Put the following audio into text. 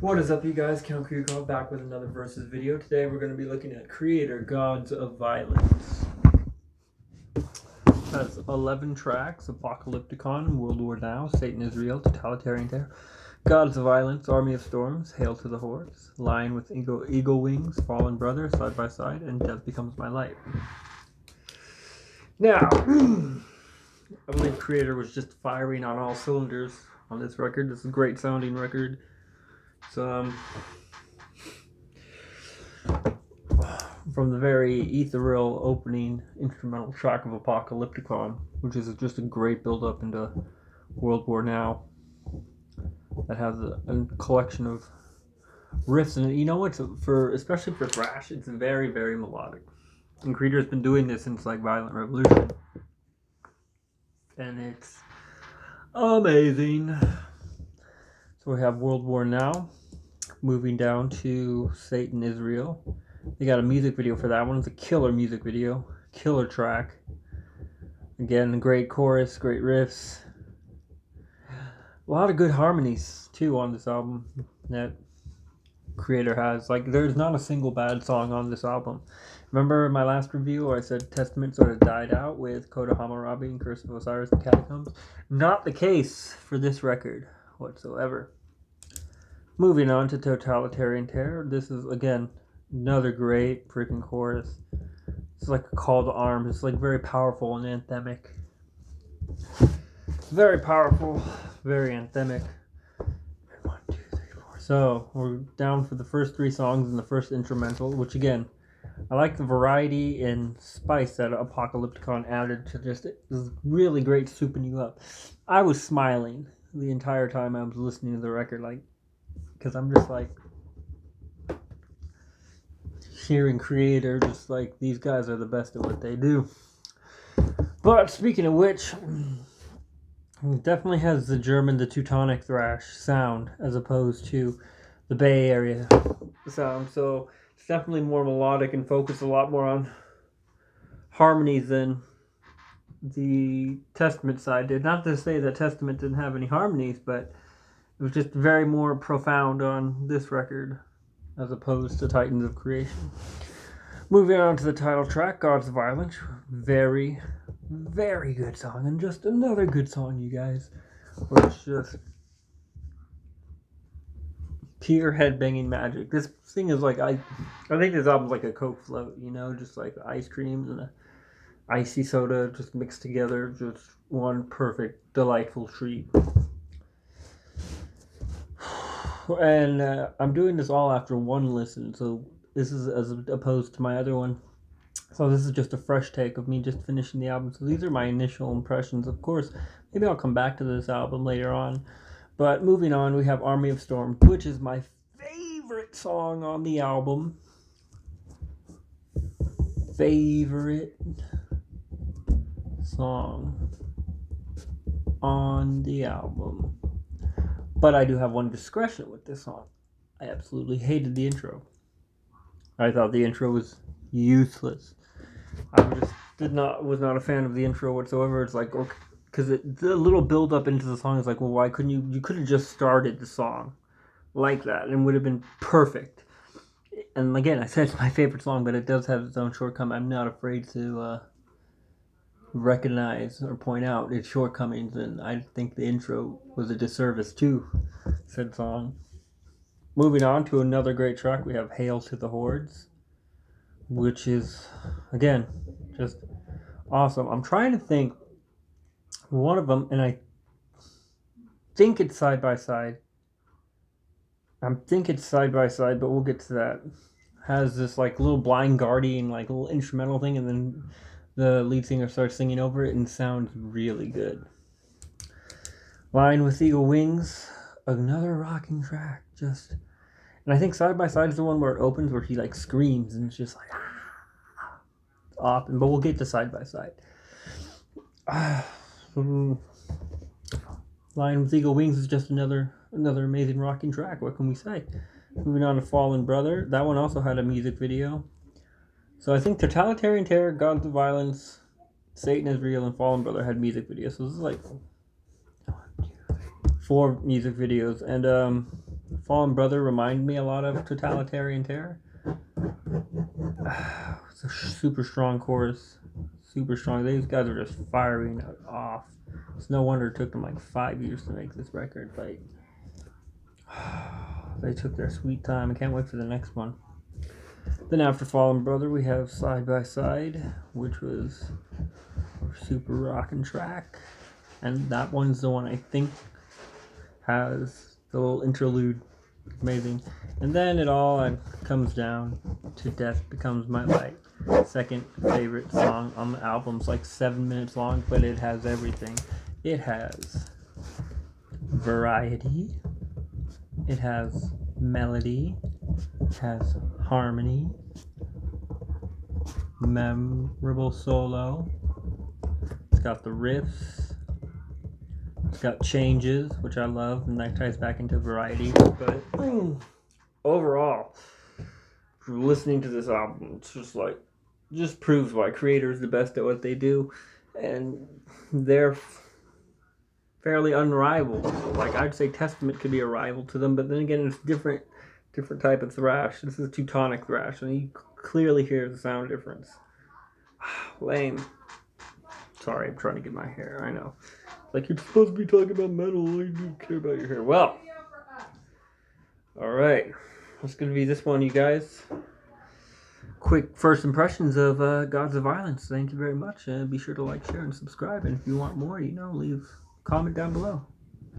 What is up, you guys? Count Kreator back with another versus video. Today we're going to be looking at Kreator, Gods of Violence. Has 11 tracks: Apocalypticon, World War Now, Satan is Real, Totalitarian Terror, Gods of Violence, Army of Storms, Hail to the Hordes, Lion with Eagle Wings, Fallen Brother, Side by Side, and Death Becomes My Light. Now, I believe Kreator was just firing on all cylinders on this record. This is a great sounding record. From the very ethereal opening instrumental track of Apocalypticon, which is just a great build up into World War Now, that has a collection of riffs, and you know what? Especially for thrash, it's very, very melodic. And Kreator's been doing this since like Violent Revolution, and it's amazing. So we have World War Now. Moving down to Satan is Real. They got a music video for that one. It's a killer music video. Killer track. Again, great chorus, great riffs. A lot of good harmonies, too, on this album that Kreator has. Like, there's not a single bad song on this album. Remember my last review where I said Testament sort of died out with Coda Hammurabi and Curse of Osiris and Catacombs? Not the case for this record whatsoever. Moving on to Totalitarian Terror. This is, again, another great freaking chorus. It's like a call to arms. It's like very powerful and anthemic. Very powerful, very anthemic. 1, 2, 3, 4. So, we're down for the first 3 songs in the first instrumental, which again, I like the variety and spice that Apocalypticon added to just this really great souping you up. I was smiling the entire time I was listening to the record, like, because I'm just like hearing Kreator, just like these guys are the best at what they do. But speaking of which, it definitely has the Teutonic thrash sound as opposed to the Bay Area sound. So it's definitely more melodic and focused a lot more on harmonies than the Testament side did. Not to say that Testament didn't have any harmonies, but it was just very more profound on this record as opposed to Titans of Creation. Moving on to the title track, Gods of Violence. Very, very good song. And just another good song, you guys. Where it's just pure headbanging magic. This thing is like, I think this album's like a Coke float, you know? Just like ice creams and a icy soda just mixed together. Just one perfect, delightful treat. And I'm doing this all after one listen, so this is as opposed to my other one. So this is just a fresh take of me just finishing the album. So these are my initial impressions. Of course, maybe I'll come back to this album later on. But moving on, we have Army of Storms, which is my favorite song on the album. Favorite song on the album. But I do have one discretion with this song. I absolutely hated the intro. I thought the intro was useless. I just was not a fan of the intro whatsoever. It's like, okay, because the little build up into the song is like, well, why couldn't you could have just started the song like that and it would have been perfect. And again, I said it's my favorite song, but it does have its own shortcomings. I'm not afraid to recognize or point out its shortcomings, and I think the intro was a disservice to said song. Moving on to another great track, we have Hail to the Hordes, which is, again, just awesome. I'm trying to think one of them, and I think it's Side by Side. But we'll get to that. Has this like little blind guardian, like little instrumental thing, and then the lead singer starts singing over it and sounds really good. Lion with Eagle Wings, another rocking track. And I think Side by Side is the one where it opens, where he like screams and it's just like off. But we'll get to Side by Side. Lion with Eagle Wings is just another amazing rocking track. What can we say? Moving on to Fallen Brother. That one also had a music video. So I think Totalitarian Terror, Gods of Violence, Satan is Real, and Fallen Brother had music videos. So this is like 4 music videos. And Fallen Brother reminded me a lot of Totalitarian Terror. It's a super strong chorus. Super strong. These guys are just firing it off. It's no wonder it took them like 5 years to make this record. Like, they took their sweet time. I can't wait for the next one. Then after Fallen Brother, we have Side by Side, which was a super rockin' track. And that one's the one I think has the little interlude. Amazing. And then it all comes down to Death Becomes My Light. Second favorite song on the album. It's like 7 minutes long, but it has everything. It has variety. It has melody. It has harmony. Memorable solo. It's got the riffs. It's got changes, which I love, and that ties back into variety. But overall, for listening to this album, it's just proves why Kreator is the best at what they do, and they're fairly unrivaled. Like, I'd say Testament could be a rival to them, but then again, it's different type of thrash. This is Teutonic thrash, and you clearly hear the sound difference. Lame. Sorry, I'm trying to get my hair. I know. Like, you're supposed to be talking about metal. I do care about your hair. Well, alright. That's going to be this one, you guys. Quick first impressions of Gods of Violence. Thank you very much. Be sure to like, share, and subscribe. And if you want more, leave a comment down below.